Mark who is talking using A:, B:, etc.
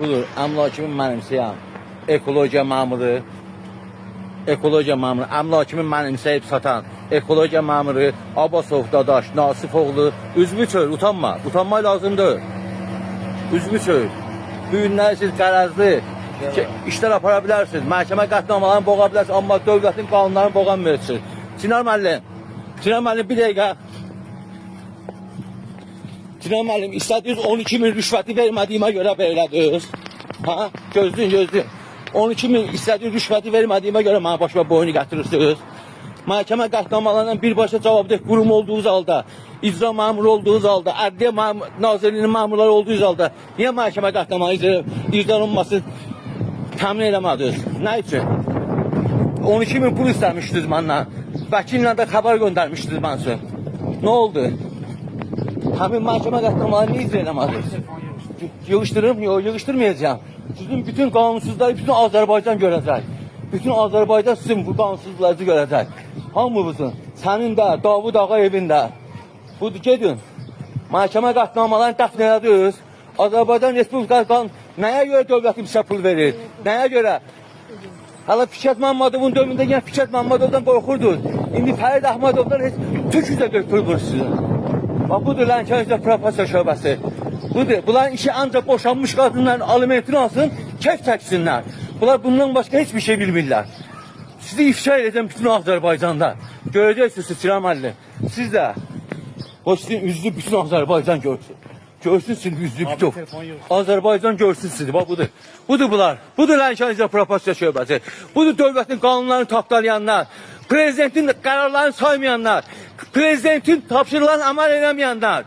A: Budur, əmlakımın mənimsəyəm. Ekologiya mamuru, əmlakımın mənimsəyib satan ekologiya mamuru Abbasov Dadaş, Nasifoğlu, üzvü çöl, utanma. Utanma lazımdır. Üzvü çöl. Bu günlər siz qərəzli işlər apara bilərsiniz. Məhkəmə qətnamalarını boğa bilərsiniz. Amma dövlətin qanunlarını boğamıyorsunuz. Sinan müəllim bir dəqiqə. Sinan müəllim, istədiniz 12.000 rüşvəti vermədiyimə görə belədir. Ha? Gözləyin. 12.000 istədiniz rüşvəti vermədiyimə görə mənə başıma boynu gətirirsiniz. Məhkəmə qətnamalarından birbaşa cavabdeh qurum olduğunuz halda, icra mamuru olduğunuz halda, Ədliyyə Nazirliyinin mamurları olduğunuz halda niyə məhkəmə qətnamaları icra olunması təmin eləmədiniz? Nə üçün? 12.000 pul istəmişdiniz məndən. Vəkillə də xəbər göndərmişdiniz mən üçün. Nə oldu? Həmin məhkəmə qətnamaları niyə icra eləmədiniz? Yığışdırım? Yox, yığışdırmayacağım. Sizin bütün qanunsuzları bütün Azərbaycan görəcək. Bütün Azərbaycan sizin bu qanunsuzlarınızı görəcək. Hamımızın, sənin də, Davud Ağayevin də. Budur, gedin. Məhkəmə qətnamalarını dəfn elədiniz. Azərbaycan Respublikası nəyə görə dövlətim sizə pul verir? Nəyə görə? Hələ Fikret Məmmədovun dövründə yenə Fikret Məmmədovdan qorxurdunuz. İndi Fərid Əhmədovdan heç tüküzə götürülür sizin. Bax, budur Lənkəranca Propasiya şöbəsi. Budur, bunların işi ancaq boşanmış qadınların alimentini alsın, keyf çəksinlər. Bunlar bundan başqa heç bir şey bilmirlər. Sizi ifşa edəcəm bütün Azərbaycanda. Görəcəksiniz Sinan müəllim. Siz də, o sizin üzlü bütün Azərbaycan görsün. Görsün sizin üzlü bütün. Azərbaycan görsün sizi, bax budur. Budur bunlar. Budur Lənkəranca Propasiya şöbəsi. Budur dövlətin qanunlarını tapdalayanlar. Prezidentin qərarlarını saymayanlar. Prezidentin tapşırılarını əməl eləməyənlər.